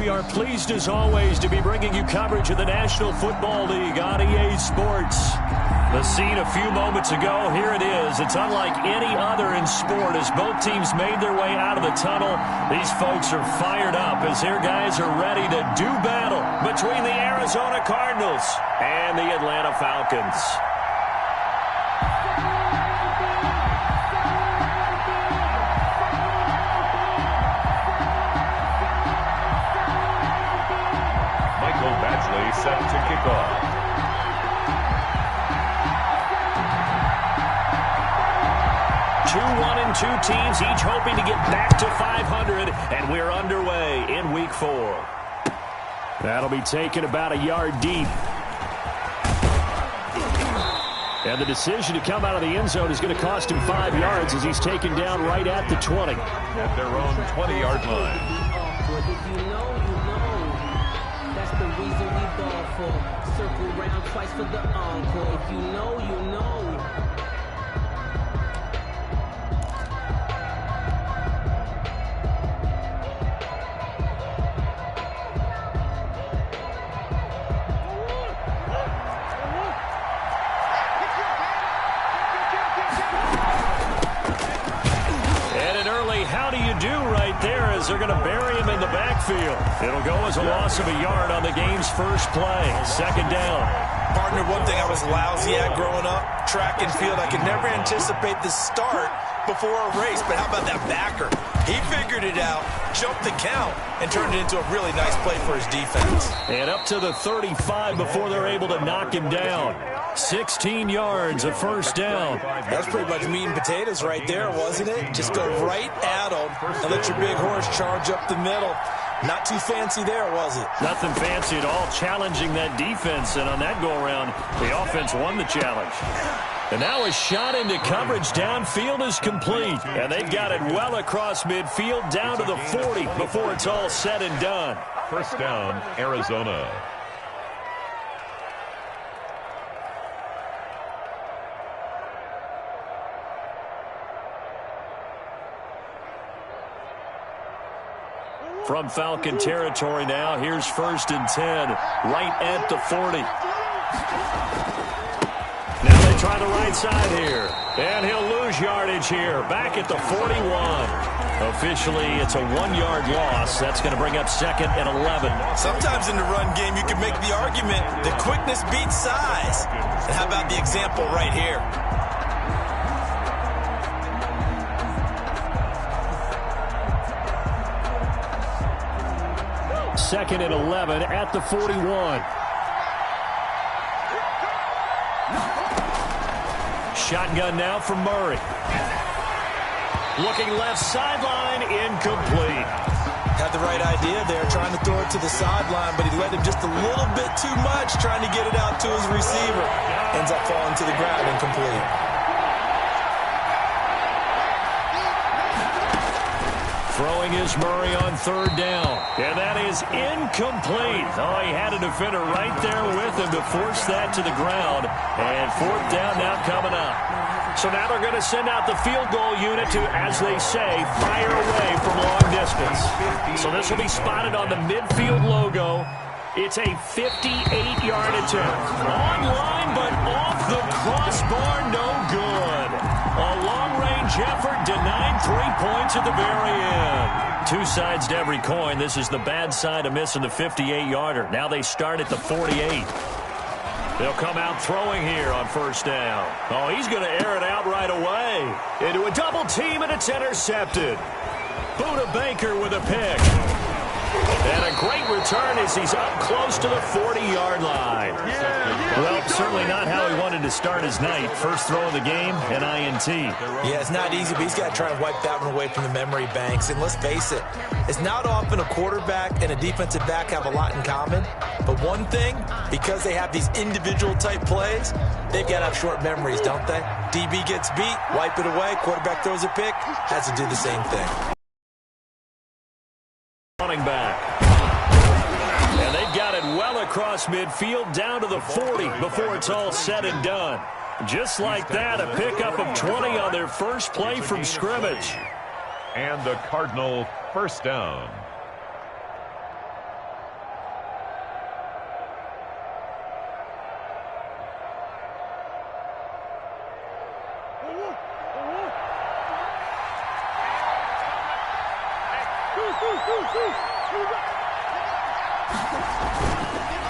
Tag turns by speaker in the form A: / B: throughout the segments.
A: we are pleased as always to be bringing you coverage of the National Football League on EA Sports. The scene a few moments ago, here it is. It's unlike any other in sport as both teams made their way out of the tunnel. These folks are fired up as their guys are ready to do battle between the Arizona Cardinals and the Atlanta Falcons.
B: Set to kick off.
A: Two teams, each hoping to get back to 500, and we're underway in Week 4. That'll be taken about a yard deep. And the decision to come out of the end zone is going to cost him 5 yards as he's taken down right at the 20.
B: At their own 20-yard line.
C: Circle round twice for the encore. If you know, you know.
A: And an early how do you do right there as they're going to bury him in the backfield. It'll go as a loss of a yard on the game's first play. Second down.
D: Partner, one thing I was lousy at growing up, track and field, I could never anticipate the start before a race. But how about that backer? He figured it out, jumped the count, and turned it into a really nice play for his defense.
A: And up to the 35 before they're able to knock him down. 16 yards, a first down.
D: That's pretty much meat and potatoes right there, wasn't it? Just go right at him and let your big horse charge up the middle. Not too fancy there, was it?
A: Nothing fancy at all, challenging that defense. And on that go-around, the offense won the challenge. And now a shot into coverage downfield is complete. And they've got it well across midfield down to the 40 before it's all said and done.
B: First down, Arizona.
A: From Falcon territory now, here's 1st and 10, right at the 40. Now they try the right side here, and he'll lose yardage here, back at the 41. Officially, it's a 1-yard loss. That's going to bring up 2nd and 11.
D: Sometimes in the run game, you can make the argument that quickness beats size. And how about the example right here?
A: 2nd and 11 at the 41. Shotgun now from Murray. Looking left sideline, incomplete.
D: Had the right idea there, trying to throw it to the sideline, but he let him just a little bit too much, trying to get it out to his receiver. Ends up falling to the ground, incomplete.
A: Throwing is Murray on 3rd down. And that is incomplete. Oh, he had a defender right there with him to force that to the ground. And 4th down now coming up. So now they're going to send out the field goal unit to, as they say, fire away from long distance. So this will be spotted on the midfield logo. It's a 58-yard attempt. On line, but off the crossbar, no good. A long-range effort denied 3 points at the very end. 2 sides to every coin. This is the bad side of missing the 58-yarder. Now they start at the 48. They'll come out throwing here on 1st down. Oh, he's going to air it out right away. Into a double team, and it's intercepted. Buda Baker with a pick. And a great return as he's up close to the 40-yard line. Well, certainly not how he wanted to start his night. First throw of the game, an INT.
D: Yeah, it's not easy, but he's got to try and wipe that one away from the memory banks. And let's face it, it's not often a quarterback and a defensive back have a lot in common. But one thing, because they have these individual-type plays, they've got to have short memories, don't they? DB gets beat, wipe it away, quarterback throws a pick, has to do the same thing.
A: Running back. And they've got it well across midfield down to the 40 before it's all said and done. Just like that, a pickup of 20 on their first play from scrimmage.
B: And the Cardinal first down.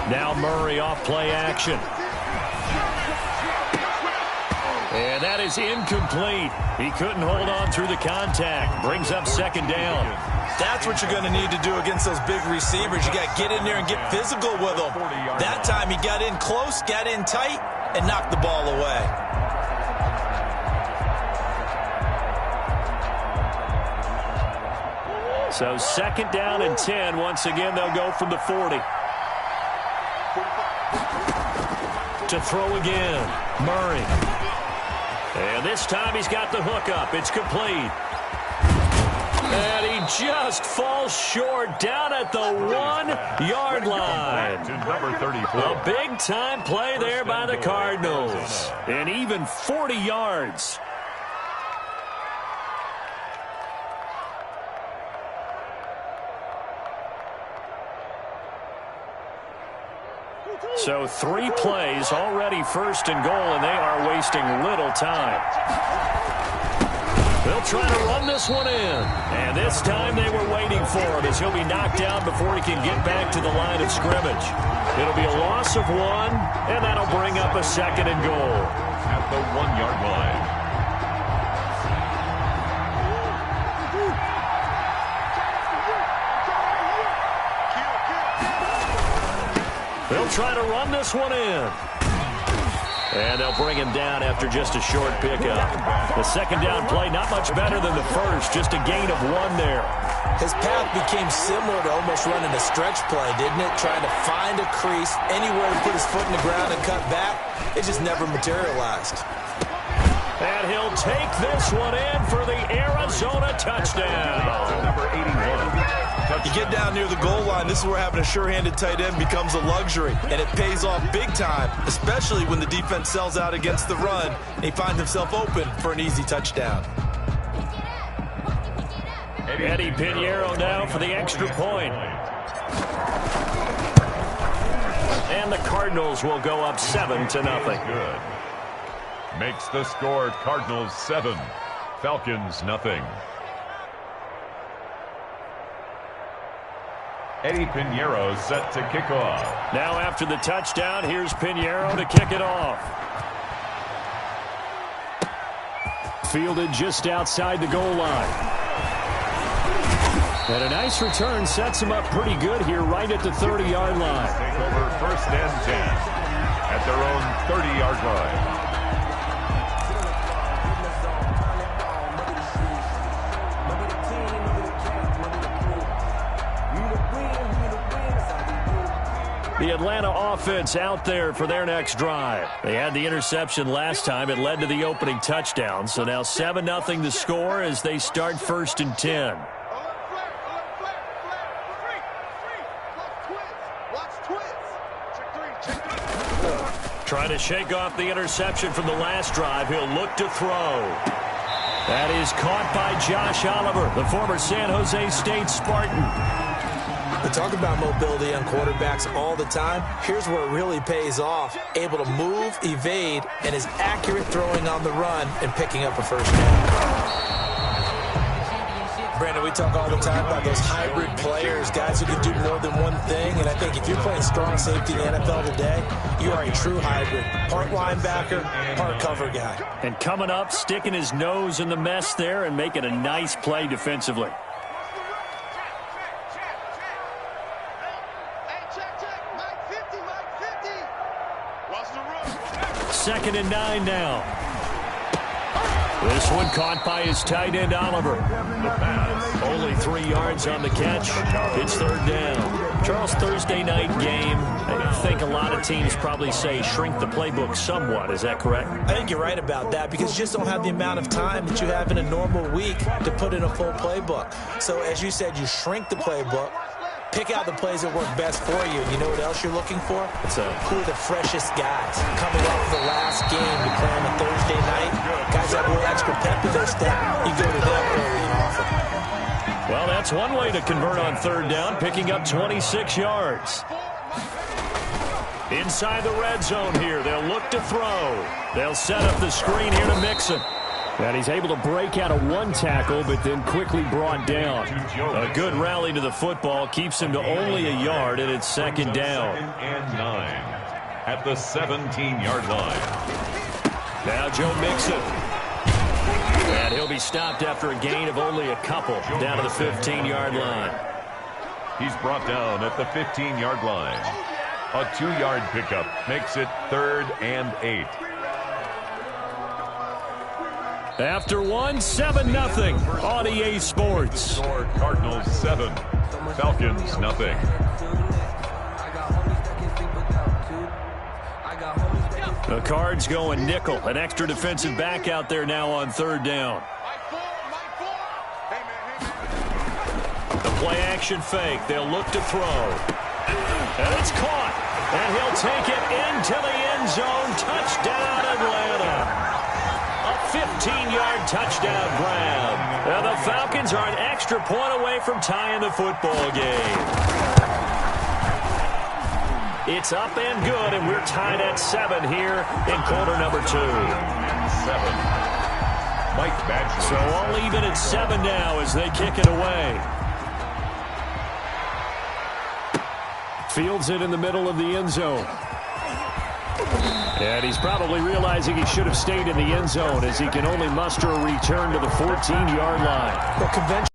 A: Now Murray off play action. And that is incomplete. He couldn't hold on through the contact. Brings up second down.
D: That's what you're going to need to do against those big receivers. You got to get in there and get physical with them. That time he got in close, got in tight, and knocked the ball away.
A: So second down and 10. Once again, they'll go from the 40. To throw again. Murray. And this time he's got the hook up. It's complete. And he just falls short down at the 1-yard line.
B: To number 34.
A: A big-time play there by the Cardinals. And even 40 yards. So 3 plays, already first and goal, and they are wasting little time. They'll try to run this one in. And this time they were waiting for him as he'll be knocked down before he can get back to the line of scrimmage. It'll be a loss of 1, and that'll bring up a second and goal.
B: At the 1-yard line.
A: They'll try to run this one in. And they'll bring him down after just a short pickup. The second down play, not much better than the first, just a gain of 1 there.
D: His path became similar to almost running a stretch play, didn't it? Trying to find a crease, anywhere to put his foot in the ground and cut back. It just never materialized.
A: And he'll take this one in for the Arizona touchdown.
B: Number 81.
D: You get down near the goal line, this is where having a sure-handed tight end becomes a luxury. And it pays off big time, especially when the defense sells out against the run and he finds himself open for an easy touchdown.
A: Eddie Pinheiro now for the extra point. And the Cardinals will go up 7-0.
B: Good. Makes the score Cardinals 7, Falcons nothing. Eddie Pinheiro set to kick off.
A: Now after the touchdown, here's Pinheiro to kick it off. Fielded just outside the goal line. And a nice return sets him up pretty good here right at the 30-yard line.
B: Take over first and 10 at their own 30-yard line.
A: The Atlanta offense out there for their next drive. They had the interception last time. It led to the opening touchdown. So now 7-0 the score as they start first and 10. Trying to shake off the interception from the last drive. He'll look to throw. That is caught by Josh Oliver, the former San Jose State Spartan.
D: We talk about mobility on quarterbacks all the time. Here's where it really pays off. Able to move, evade, and is accurate throwing on the run and picking up a first down. Brandon, we talk all the time about those hybrid players, guys who can do more than one thing. And I think if you're playing strong safety in the NFL today, you are a true hybrid. Part linebacker, part cover guy.
A: And coming up, sticking his nose in the mess there and making a nice play defensively. Second and 9 now. This one caught by his tight end, Oliver.
B: The pass.
A: Only 3 yards on the catch. It's third down. Charles, Thursday night game. I think a lot of teams probably say shrink the playbook somewhat. Is that correct?
D: I think you're right about that because you just don't have the amount of time that you have in a normal week to put in a full playbook. So as you said, you shrink the playbook. Pick out the plays that work best for you. And you know what else you're looking for? Who are the freshest guys coming off the last game to play on a Thursday night? Guys that have a little extra pep in their step. You go to them early and often.
A: Well, that's one way to convert on third down, picking up 26 yards. Inside the red zone here. They'll look to throw. They'll set up the screen here to Mixon. And he's able to break out of one tackle, but then quickly brought down. A good rally to the football keeps him to only a yard, and it's second down.
B: Second and 9 at the 17-yard line.
A: Now Joe Mixon. And he'll be stopped after a gain of only a couple down to the 15-yard line.
B: He's brought down at the 15-yard line. A 2-yard pickup makes it 3rd and 8.
A: After 7-0 on EA Sports.
B: Score Cardinals 7, Falcons nothing.
A: The Cards going nickel. An extra defensive back out there now on 3rd down. The play action fake. They'll look to throw. And it's caught. And he'll take it into the end zone. Touchdown, Atlanta. A 15-yard touchdown grab. And the Falcons are an extra point away from tying the football game. It's up and good, and we're tied at 7 here in quarter number 2.
B: 7. Mike Badgley.
A: So all even at 7 now as they kick it away. Fields it in the middle of the end zone. And he's probably realizing he should have stayed in the end zone as he can only muster a return to the 14-yard line.
D: Well, conventional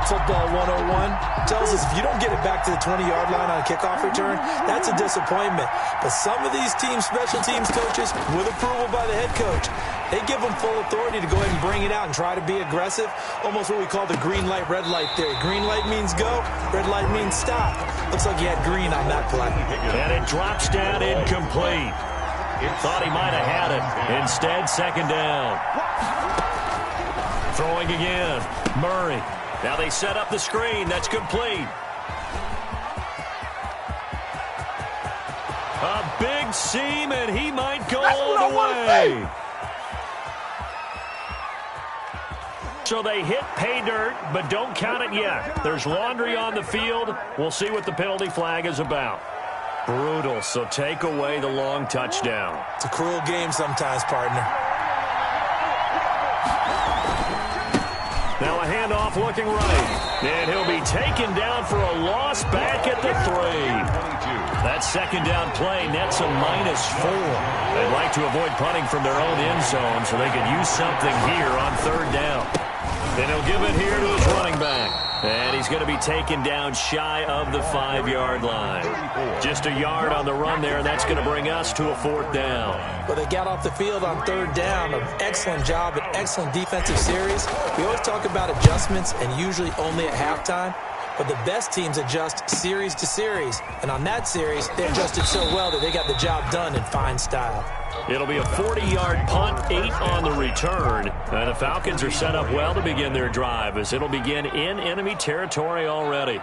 D: football 101 tells us if you don't get it back to the 20-yard line on a kickoff return, that's a disappointment. But some of these special teams coaches, with approval by the head coach, they give them full authority to go ahead and bring it out and try to be aggressive. Almost what we call the green light, red light theory. Green light means go, red light means stop. Looks like you had green on that play.
A: And it drops down incomplete. Thought he might have had it. Instead, second down. Throwing again. Murray. Now they set up the screen. That's complete. A big seam, and he might go all the way. So they hit pay dirt, but don't count it yet. There's laundry on the field. We'll see what the penalty flag is about. Brutal, so take away the long touchdown.
D: It's a cruel game sometimes, partner.
A: Now a handoff looking right. And he'll be taken down for a loss back at the 3. That second down play nets a -4. They'd like to avoid punting from their own end zone so they could use something here on 3rd down. Then he'll give it here to his running back. And he's going to be taken down shy of the 5-yard line. Just a yard on the run there, and that's going to bring us to a 4th down.
D: Well, they got off the field on 3rd down. An excellent job, an excellent defensive series. We always talk about adjustments, and usually only at halftime. But the best teams adjust series to series. And on that series, they adjusted so well that they got the job done in fine style.
A: It'll be a 40-yard punt, 8 on the return. And the Falcons are set up well to begin their drive as it'll begin in enemy territory already.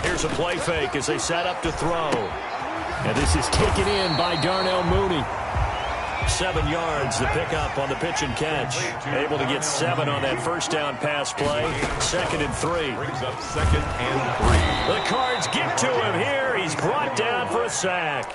A: Here's a play fake as they set up to throw. And this is taken in by Darnell Mooney. 7 yards, the pickup on the pitch and catch. Able to get 7 on that first down pass play. 2nd and 3.
B: Brings up 2nd and 3.
A: The Cards get to him here. He's brought down for a sack.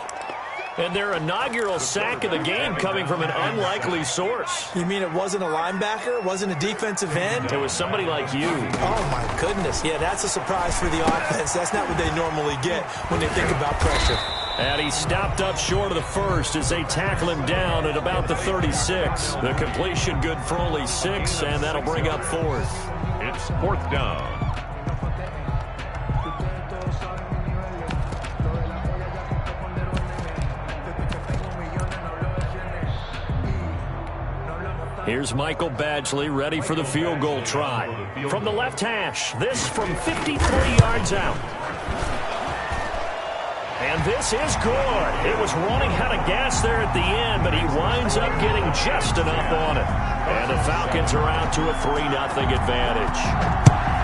A: And their inaugural sack of the game coming from an unlikely source.
D: You mean it wasn't a linebacker? It wasn't a defensive end?
A: It was somebody like you.
D: Oh, my goodness. Yeah, that's a surprise for the offense. That's not what they normally get when they think about pressure.
A: And he stopped up short of the first as they tackle him down at about the 36. The completion good for only 6, and that'll bring up 4th.
B: It's 4th down.
A: Here's Michael Badgley ready for the field goal try. From the left hash, this from 53 yards out. And this is good. It was running out of gas there at the end, but he winds up getting just enough on it. And the Falcons are out to a 3-0 advantage.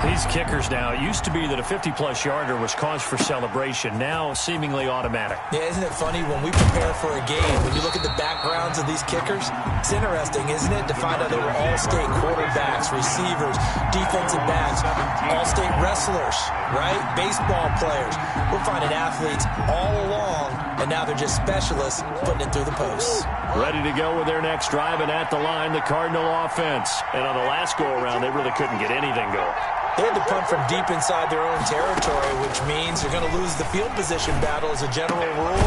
A: These kickers now, it used to be that a 50-plus yarder was cause for celebration. Now, seemingly automatic.
D: Yeah, isn't it funny when we prepare for a game, when you look at the backgrounds of these kickers, it's interesting, isn't it, to find out they were all-state quarterbacks, receivers, defensive backs, all-state wrestlers, right? Baseball players. We're finding athletes all along, and now they're just specialists putting it through the posts.
A: Ready to go with their next drive, and at the line, the Cardinal offense. And on the last go-around, they really couldn't get anything going.
D: They had to punt from deep inside their own territory, which means they're going to lose the field position battle as a general rule.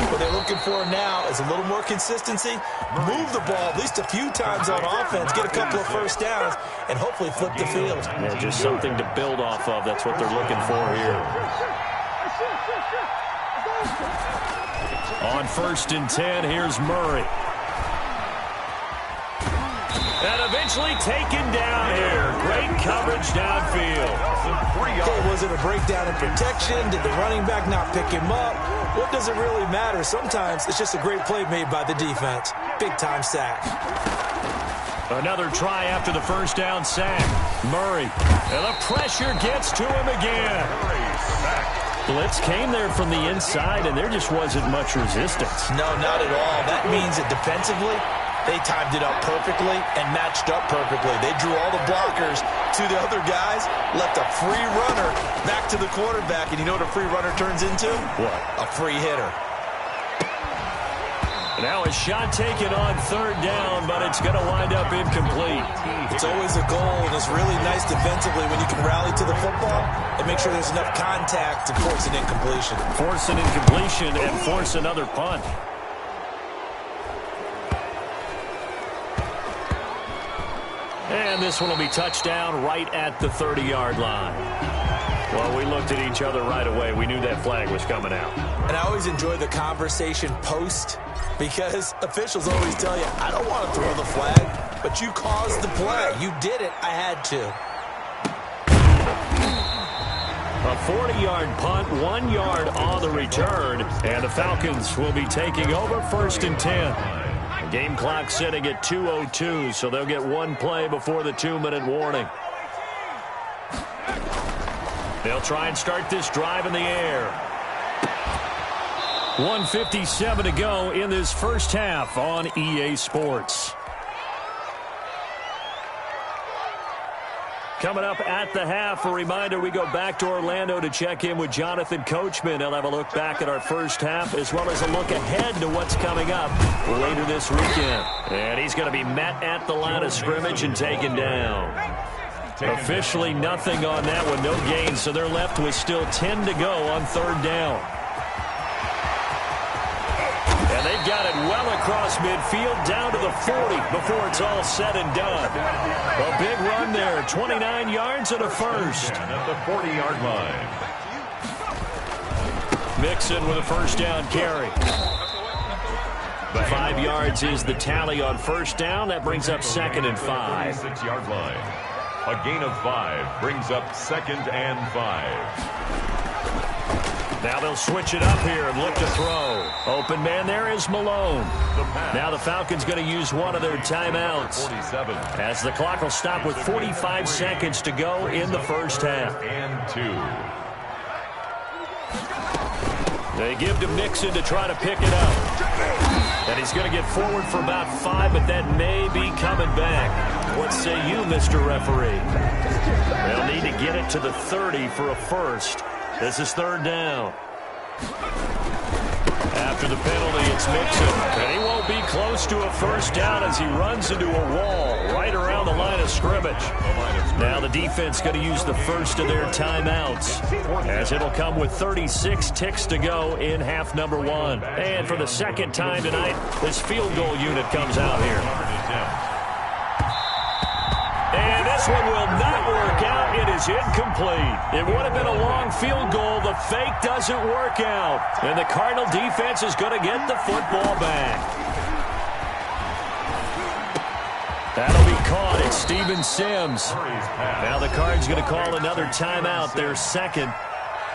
D: What they're looking for now is a little more consistency, move the ball at least a few times on offense, get a couple of first downs, and hopefully flip the field.
A: Yeah, just something to build off of. That's what they're looking for here. On 1st and 10, here's Murray. And eventually taken down here. Great coverage downfield.
D: Okay, was it a breakdown in protection? Did the running back not pick him up? What does it really matter? Sometimes it's just a great play made by the defense. Big-time sack.
A: Another try after the first down sack. Murray. And the pressure gets to him again. Blitz came there from the inside, and there just wasn't much resistance.
D: No, not at all. That means that defensively, they timed it up perfectly and matched up perfectly. They drew all the blockers to the other guys, left a free runner back to the quarterback, and you know what a free runner turns into?
A: What?
D: A free hitter.
A: Now a shot taken on 3rd down, but it's going to wind up incomplete.
D: It's always a goal, and it's really nice defensively when you can rally to the football and make sure there's enough contact to force an incompletion.
A: Force an incompletion and force another punt. And this one will be touchdown right at the 30-yard line. Well, we looked at each other right away. We knew that flag was coming out.
D: And I always enjoy the conversation post because officials always tell you, I don't want to throw the flag, but you caused the play. You did it. I had to.
A: A 40-yard punt, 1 yard on the return, and the Falcons will be taking over 1st and 10. Game clock sitting at 2:02, so they'll get one play before the 2-minute warning. They'll try and start this drive in the air. 1:57 to go in this first half on EA Sports. Coming up at the half, a reminder, we go back to Orlando to check in with Jonathan Coachman. He'll have a look back at our first half as well as a look ahead to what's coming up later this weekend. And he's going to be met at the line of scrimmage and taken down. Officially nothing on that one, no gain, so they're left with still 10 to go on 3rd down. And they've got it well across midfield down to the 40 before it's all said and done. A big run there, 29 yards and a first.
B: At the 40-yard line.
A: Mixon with a first down carry. 5 yards is the tally on first down. That brings up 2nd and 5.
B: 6-yard line. A gain of 5 brings up 2nd and 5.
A: Now they'll switch it up here and look to throw. Open man there is Malone. Now the Falcons going to use one of their timeouts.
B: 47.
A: As the clock will stop with 45 seconds to go in the first half.
B: And 2.
A: They give to Mixon to try to pick it up. And he's going to get forward for about 5, but that may be coming back. What say you, Mr. Referee? They'll need to get it to the 30 for a first. This is 3rd down. After the penalty, it's Mixon. And he won't be close to a first down as he runs into a wall right around the line of scrimmage. Now the defense going to use the first of their timeouts as it'll come with 36 ticks to go in half number 1. And for the second time tonight, this field goal unit comes out here. And this one will not work out. It is incomplete. It would have been a long field goal. The fake doesn't work out. And the Cardinal defense is going to get the football back. That'll be caught. It's Steven Sims. Now the Cards going to call another timeout, their second,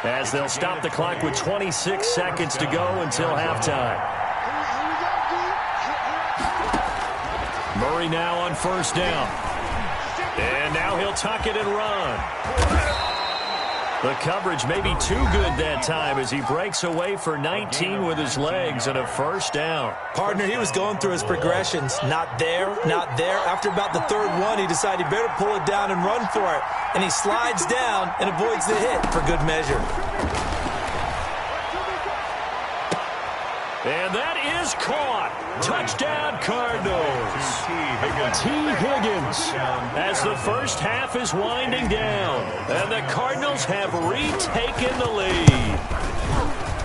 A: as they'll stop the clock with 26 seconds to go until halftime. Murray now on first down. And now he'll he'll tuck it and run. The coverage may be too good that time as he breaks away for 19 with his legs and a first down.
D: Partner, he was going through his progressions. Not there, not there. After about the third one, he decided he better pull it down and run for it. And he slides down and avoids the hit for good measure.
A: And that is caught. Touchdown, Cardinals. T. Higgins as the first half is winding down. And the Cardinals have retaken the lead.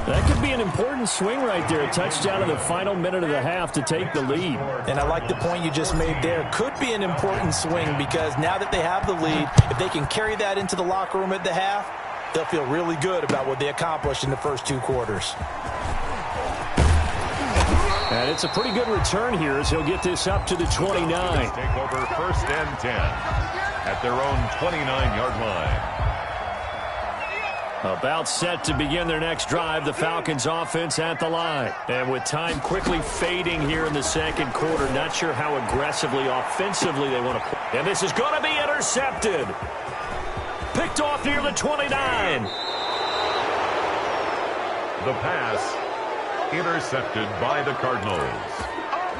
A: That could be an important swing right there. A touchdown in the final minute of the half to take the lead.
D: And I like the point you just made there. Could be an important swing because now that they have the lead, if they can carry that into the locker room at the half, they'll feel really good about what they accomplished in the first two quarters.
A: And it's a pretty good return here as he'll get this up to the 29.
B: Take over first and 10 at their own 29-yard line.
A: About set to begin their next drive, the Falcons offense at the line. And with time quickly fading here in the second quarter, not sure how aggressively, offensively they want to play. And this is going to be intercepted. Picked off near the 29.
B: The pass intercepted by the Cardinals.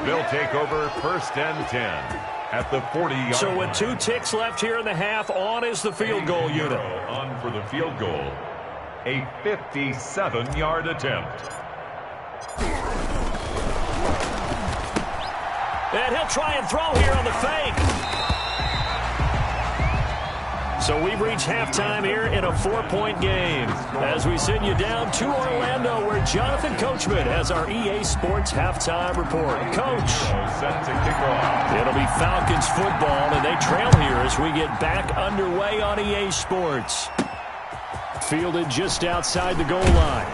B: They'll take over first and 10 at the 40-yard line.
A: So with 2 ticks left here in the half, on is the field goal unit.
B: On for the field goal. A 57-yard attempt.
A: And he'll try and throw here on the fake. So we've reached halftime here in a 4-point game as we send you down to Orlando where Jonathan Coachman has our EA Sports halftime report. Coach.
B: Set to kick off.
A: It'll be Falcons football, and they trail here as we get back underway on EA Sports. Fielded just outside the goal line.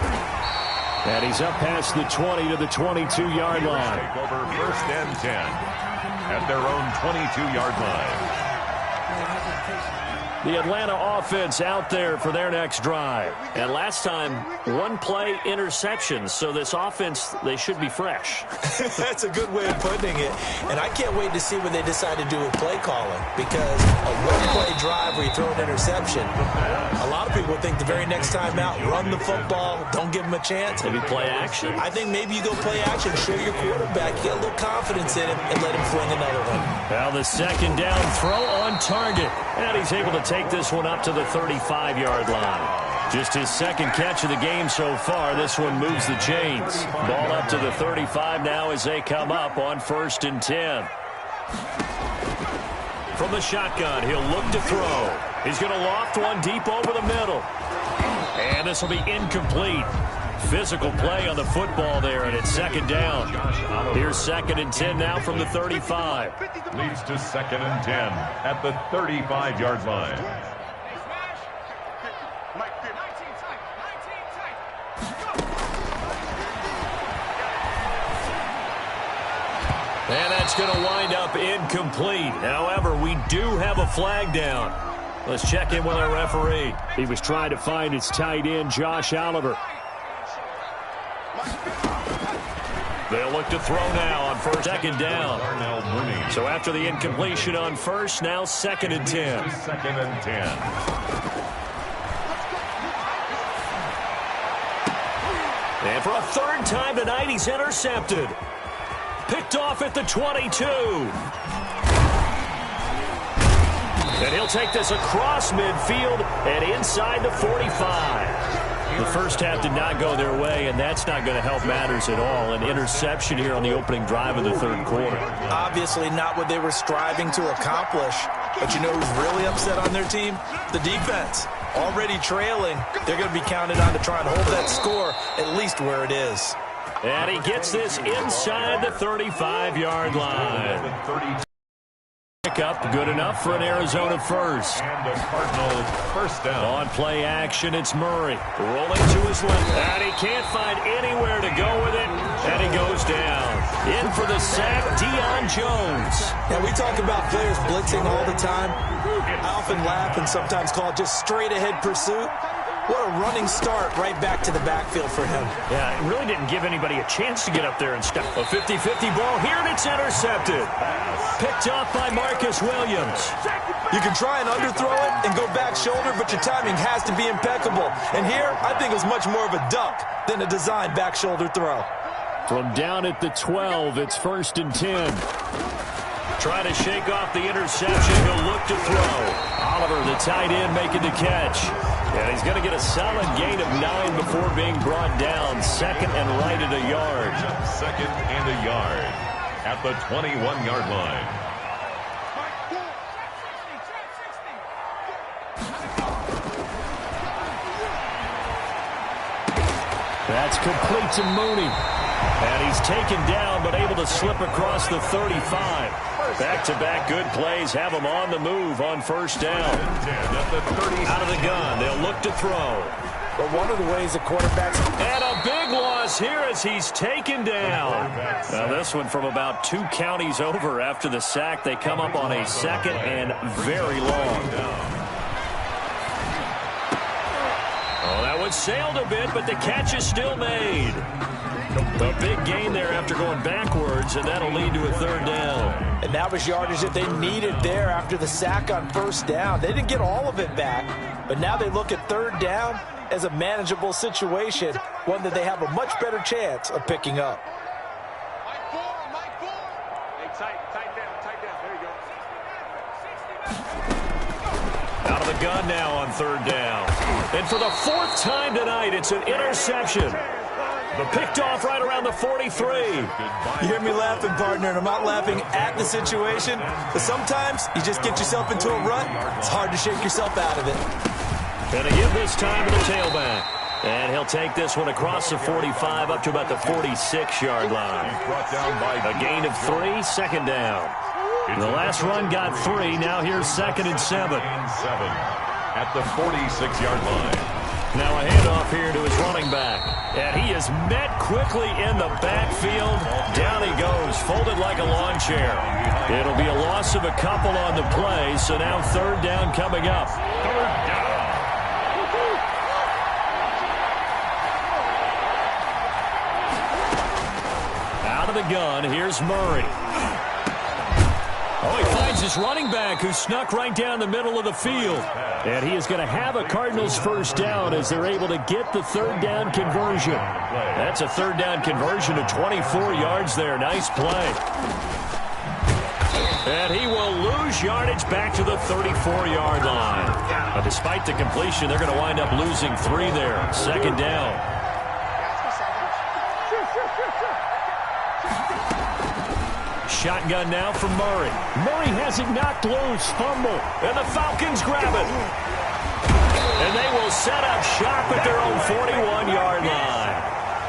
A: And he's up past the 20 to the 22-yard line.
B: Take over first and 10 at their own 22-yard line.
A: The Atlanta offense out there for their next drive. And last time, 1-play interception. So this offense, they should be fresh.
D: That's a good way of putting it. And I can't wait to see what they decide to do with play calling. Because a 1-play drive where you throw an interception, a lot of people think the very next time out, run the football, don't give them a chance.
A: Maybe play action?
D: I think maybe you go play action, show your quarterback, get a little confidence in him, and let him fling another one.
A: Now the second down throw on target. And he's able to take this one up to the 35-yard line. Just his second catch of the game so far. This one moves the chains. Ball up to the 35 now as they come up on first and 10. From the shotgun, he'll look to throw. He's going to loft one deep over the middle. And this will be incomplete. Physical play on the football there, and it's second down. Here's second and 10 now from the 35.
B: Leads to second and 10 at the 35-yard line.
A: And that's going to wind up incomplete. However, we do have a flag down. Let's check in with our referee. He was trying to find his tight end, Josh Oliver. They'll look to throw now on first, second down. So after the incompletion on first, now second and 10.
B: Second and 10.
A: And for a third time tonight, he's intercepted. Picked off at the 22. And he'll take this across midfield and inside the 45. The first half did not go their way, and that's not going to help matters at all. An interception here on the opening drive of the third quarter.
D: Obviously not what they were striving to accomplish. But you know who's really upset on their team? The defense. Already trailing. They're going to be counted on to try and hold that score at least where it is.
A: And he gets this inside the 35-yard line. Up good enough for an Arizona first.
B: And the Cardinals first down.
A: On play action, it's Murray. Rolling to his left. And he can't find anywhere to go with it. And he goes down. In for the sack, Deion Jones.
D: Now, we talk about players blitzing all the time. I often laugh and sometimes call it just straight-ahead pursuit. What a running start right back to the backfield for him.
A: Yeah, it really didn't give anybody a chance to get up there and stop. A 50-50 ball here, and it's intercepted. Picked off by Marcus Williams.
D: You can try and underthrow it and go back shoulder, but your timing has to be impeccable. And here, I think it was much more of a duck than a designed back shoulder throw.
A: From down at the 12, it's 1st and 10. Try to shake off the interception. He'll look to throw. Oliver, the tight end, making the catch. And he's going to get a solid gain of 9 before being brought down. 2nd and right at a yard.
B: 2nd and a yard at the 21-yard line.
A: That's complete to Mooney. And he's taken down, but able to slip across the 35. Back-to-back good plays have him on the move on 1st down. Out of the gun, they'll look to throw.
D: But one of the ways the quarterbacks...
A: And a big loss here as he's taken down. Now this one from about 2 counties over after the sack. They come up on a 2nd and very long. Oh, that one sailed a bit, but the catch is still made. A big gain there after going backwards, and that'll lead to a 3rd down.
D: And that was yardage that they needed there after the sack on 1st down. They didn't get all of it back, but now they look at 3rd down as a manageable situation, one that they have a much better chance of picking up.
A: Out of the gun now on 3rd down. And for the 4th time tonight, it's an interception. Picked off right around the 43.
D: You hear me laughing, partner, and I'm not laughing at the situation, but sometimes you just get yourself into a rut. It's hard to shake yourself out of it.
A: Gonna give this time to the tailback. And he'll take this one across the 45 up to about the 46-yard line. A gain of 3, 2nd down. The last run got 3. Now here's 2nd and 7.
B: At the 46-yard line.
A: Now a handoff here to his running back. And he is met quickly in the backfield. Down he goes, folded like a lawn chair. It'll be a loss of a couple on the play, so now 3rd down coming up.
B: 3rd down.
A: Out of the gun, here's Murray. Oh, he finds his running back who snuck right down the middle of the field. And he is going to have a Cardinals 1st down as they're able to get the 3rd down conversion. That's a 3rd down conversion of 24 yards there. Nice play. And he will lose yardage back to the 34-yard line. But despite the completion, they're going to wind up losing 3 there. 2nd down. Shotgun now from Murray. Murray has it knocked loose. Fumble. And the Falcons grab it. And they will set up shop at their own 41-yard line.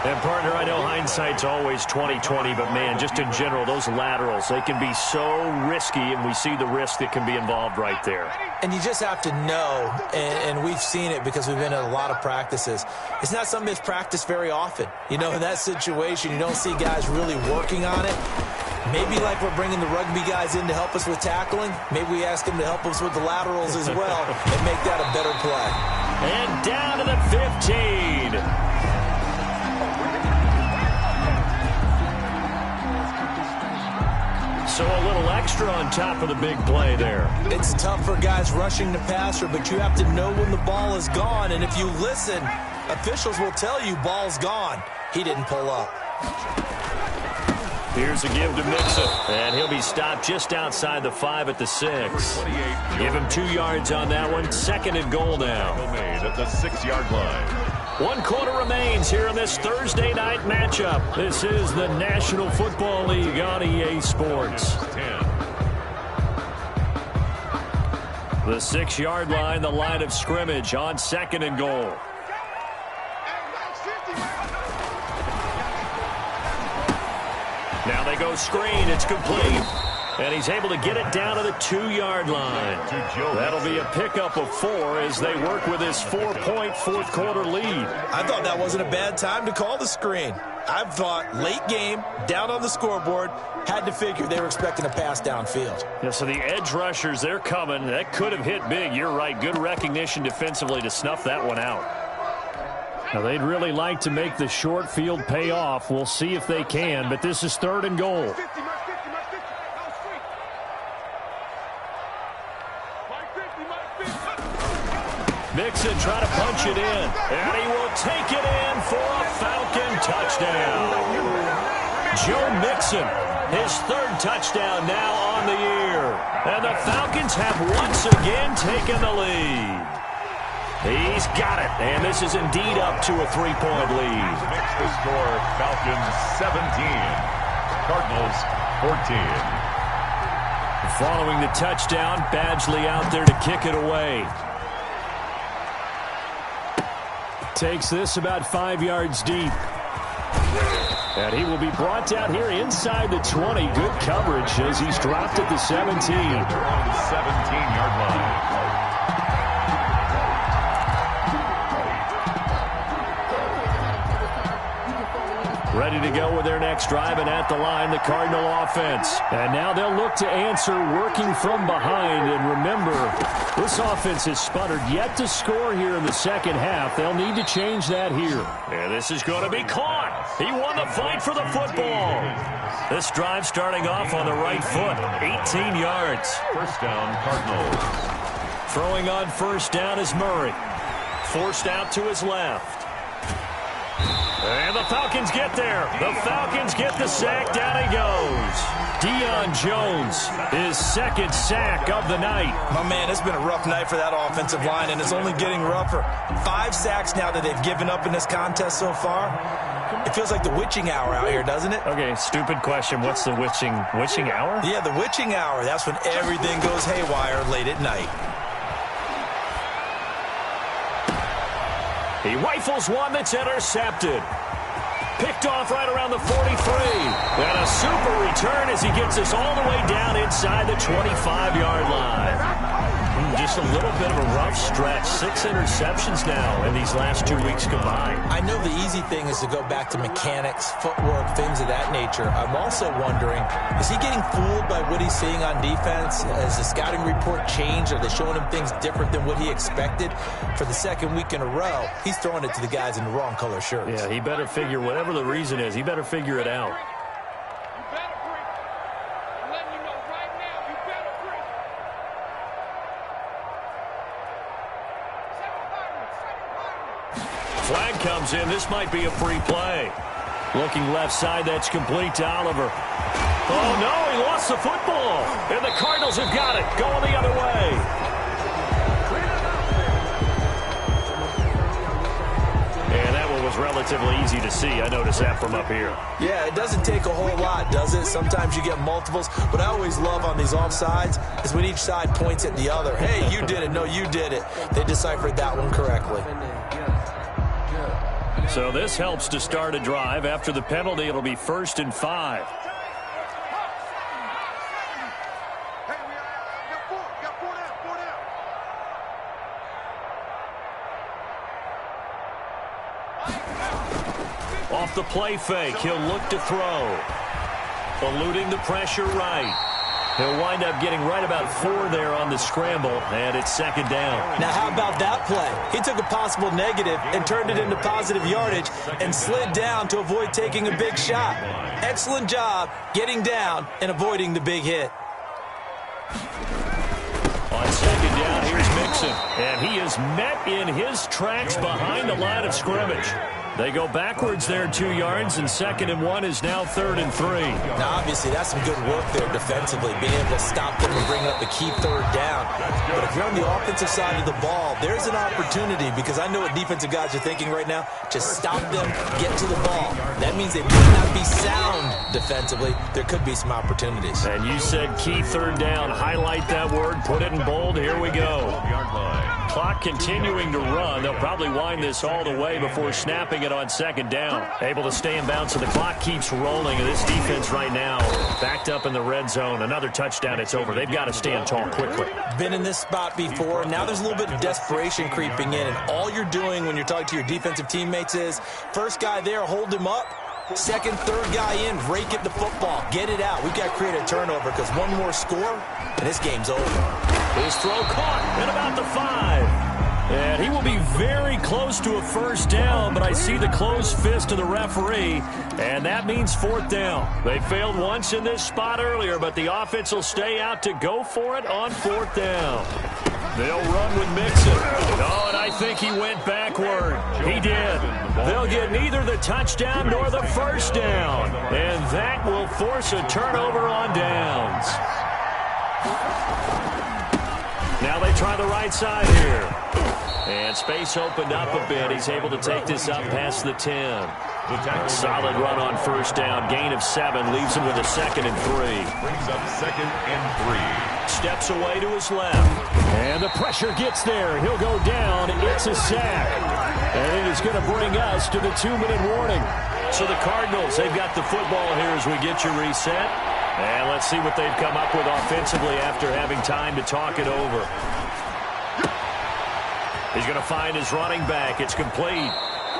A: And, partner, I know hindsight's always 20/20, but, man, just in general, those laterals, they can be so risky, and we see the risk that can be involved right there.
D: And you just have to know, and we've seen it because we've been at a lot of practices, it's not something that's practiced very often. You know, in that situation, you don't see guys really working on it. Maybe like we're bringing the rugby guys in to help us with tackling, maybe we ask them to help us with the laterals as well and make that a better play.
A: And down to the 15. So a little extra on top of the big play there.
D: It's tough for guys rushing the passer, but you have to know when the ball is gone. And if you listen, officials will tell you ball's gone. He didn't pull up.
A: Here's a give to Mixon, and he'll be stopped just outside the 5 at the 6. Give him 2 yards on that one. 2nd and goal now.
B: Made at the 6-yard line.
A: 1 quarter remains here in this Thursday night matchup. This is the National Football League on EA Sports.
B: 10.
A: The 6-yard line, the line of scrimmage on 2nd and goal. Now they go screen. It's complete. And he's able to get it down to the 2-yard line. That'll be a pickup of 4 as they work with his 4-point 4th quarter lead.
D: I thought that wasn't a bad time to call the screen. I thought late game, down on the scoreboard, had to figure they were expecting a pass downfield.
A: Yeah, so the edge rushers, they're coming. That could have hit big. You're right. Good recognition defensively to snuff that one out. Now, they'd really like to make the short field pay off. We'll see if they can, but this is 3rd and goal. Mixon trying to punch it in, and he will take it in for a Falcon touchdown. Joe Mixon, his 3rd touchdown now on the year. And the Falcons have once again taken the lead. He's got it, and this is indeed up to a 3-point lead.
B: Makes the score Falcons 17, Cardinals 14.
A: Following the touchdown, Badgley out there to kick it away. Takes this about 5 yards deep. And he will be brought down here inside the 20. Good coverage as he's dropped at the 17.
B: 17-yard line.
A: Ready to go with their next drive, and at the line, the Cardinal offense. And now they'll look to answer working from behind. And remember, this offense has sputtered yet to score here in the second half. They'll need to change that here. And this is going to be caught. He won the fight for the football. This drive starting off on the right foot, 18 yards.
B: First down, Cardinals.
A: Throwing on first down is Murray. Forced out to his left. And the Falcons get there. The Falcons get the sack. Down he goes. Deion Jones, his 2nd sack of the night.
D: My man, it's been a rough night for that offensive line, and it's only getting rougher. 5 sacks now that they've given up in this contest so far. It feels like the witching hour out here, doesn't it?
A: Okay, stupid question. What's the witching hour?
D: Yeah, the witching hour. That's when everything goes haywire late at night.
A: He rifles one that's intercepted. Picked off right around the 43. And a super return as he gets us all the way down inside the 25-yard line. Just a little bit of a rough stretch. 6 interceptions now in these last 2 weeks combined.
D: I know the easy thing is to go back to mechanics, footwork, things of that nature. I'm also wondering, is he getting fooled by what he's seeing on defense? Has the scouting report changed? Are they showing him things different than what he expected? For the 2nd week in a row, he's throwing it to the guys in the wrong color shirts.
A: Yeah, he better figure, whatever the reason is, he better figure it out. Flag comes in. This might be a free play. Looking left side, that's complete to Oliver. Oh, no, he lost the football. And the Cardinals have got it, going the other way. And that one was relatively easy to see. I noticed that from up here.
D: Yeah, it doesn't take a whole lot, does it? Sometimes you get multiples. What I always love on these offsides is when each side points at the other. Hey, you did it. No, you did it. They deciphered that one correctly.
A: So this helps to start a drive. After the penalty, it'll be 1st and 5. Off the play fake, he'll look to throw. Eluding the pressure right. He'll wind up getting right about 4 there on the scramble, and it's 2nd down.
D: Now, how about that play? He took a possible negative and turned it into positive yardage and slid down to avoid taking a big shot. Excellent job getting down and avoiding the big hit.
A: On 2nd down, here's Mixon, and he is met in his tracks behind the line of scrimmage. They go backwards there 2 yards, and 2nd and 1 is now 3rd and 3.
D: Now, obviously, that's some good work there defensively, being able to stop them and bring up the key 3rd down. But if you're on the offensive side of the ball, there's an opportunity, because I know what defensive guys are thinking right now. Just stop them, get to the ball. That means they may not be sound defensively. There could be some opportunities.
A: And you said key 3rd down. Highlight that word, put it in bold. Here we go. Clock continuing to run. They'll probably wind this all the way before snapping it on 2nd down. Able to stay in bounds, so the clock keeps rolling. And this defense right now backed up in the red zone. Another touchdown, it's over. They've got to stand tall quickly.
D: Been in this spot before. Now there's a little bit of desperation creeping in. And all you're doing when you're talking to your defensive teammates is, first guy there, hold him up. 2nd, 3rd guy in, rake it the football. Get it out. We've got to create a turnover, because one more score, and this game's over.
A: His throw caught at about the 5. And he will be very close to a first down, but I see the closed fist of the referee, and that means fourth down. They failed once in this spot earlier, but the offense will stay out to go for it on fourth down. They'll run with Mixon. Oh, and I think he went backward. He did. They'll get neither the touchdown nor the first down, and that will force a turnover on downs. Now they try the right side here. And space opened up a bit. He's able to take this up past the 10. Solid run on first down. Gain of 7. Leaves him with a 2nd and 3.
B: Brings up 2nd and 3.
A: Steps away to his left. And the pressure gets there. He'll go down. It's a sack. And it is going to bring us to the 2-minute warning. So the Cardinals, they've got the football here as we get you reset. And let's see what they've come up with offensively after having time to talk it over. He's going to find his running back. It's complete.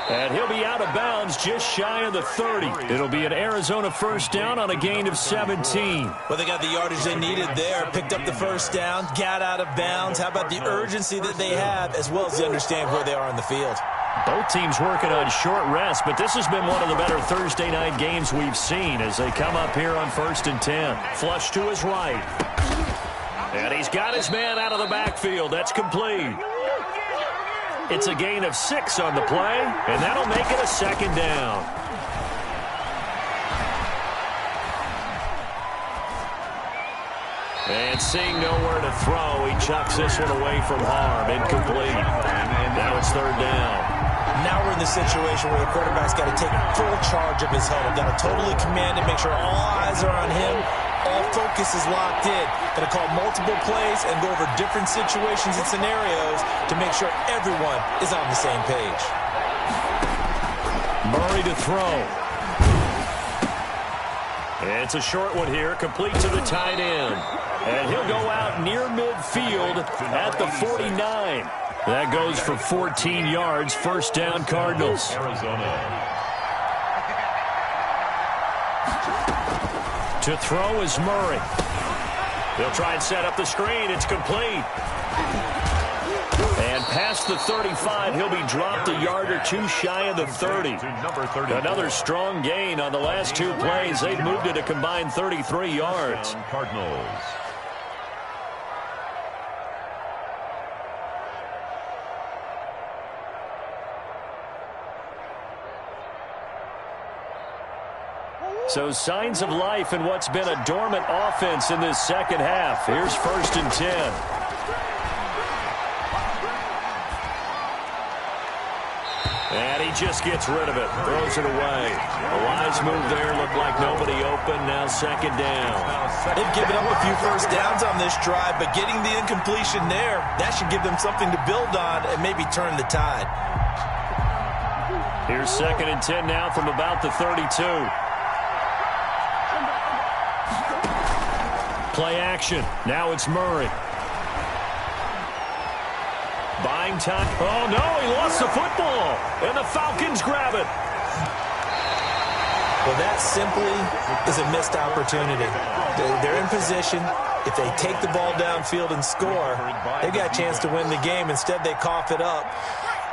A: And he'll be out of bounds just shy of the 30. It'll be an Arizona first down on a gain of 17.
D: Well, they got the yardage they needed there. Picked up the first down, got out of bounds. How about the urgency that they have, as well as they understand where they are on the field?
A: Both teams working on short rest, but this has been one of the better Thursday night games we've seen as they come up here on 1st and 10. Flush to his right. And he's got his man out of the backfield. That's complete. It's a gain of 6 on the play, and that'll make it a 2nd down. And seeing nowhere to throw, he chucks this one away from harm. Incomplete. Now it's 3rd down.
D: Now we're in the situation where the quarterback's got to take full charge of his huddle. Got to totally command it, make sure all eyes are on him. All focus is locked in. Got to call multiple plays and go over different situations and scenarios to make sure everyone is on the same page.
A: Murray to throw. And it's a short one here, complete to the tight end. And he'll go out near midfield at the 49. That goes for 14 yards. First down, Cardinals.
B: Arizona.
A: To throw is Murray. They'll try and set up the screen. It's complete. And past the 35, he'll be dropped a yard or two shy of the 30. Another strong gain on the last 2 plays. They've moved it a combined 33 yards.
B: Cardinals.
A: So signs of life in what's been a dormant offense in this second half. Here's 1st and 10. And he just gets rid of it. Throws it away. A wise move there. Looked like nobody open. Now 2nd down.
D: They've given up a few first downs on this drive, but getting the incompletion there, that should give them something to build on and maybe turn the tide.
A: Here's 2nd and 10 now from about the 32. Play action. Now it's Murray. Buying time. Oh, no, he lost the football. And the Falcons grab it.
D: Well, that simply is a missed opportunity. They're in position. If they take the ball downfield and score, they've got a chance to win the game. Instead, they cough it up.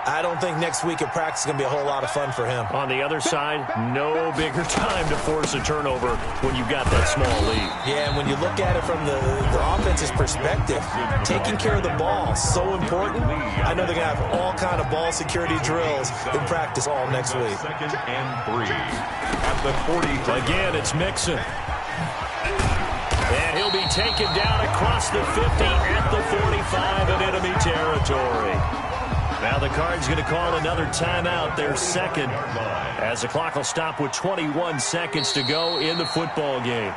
D: I don't think next week at practice is going to be a whole lot of fun for him.
A: On the other side, no bigger time to force a turnover when you've got that small lead.
D: Yeah, and when you look at it from the offense's perspective, taking care of the ball, so important. I know they're going to have all kind of ball security drills in practice all next week.
B: 2nd and 3 at the 40.
A: Again, it's Mixon. And he'll be taken down across the 50 at the 45 in enemy territory. Now the Cards going to call another timeout, their 2nd, as the clock will stop with 21 seconds to go in the football game.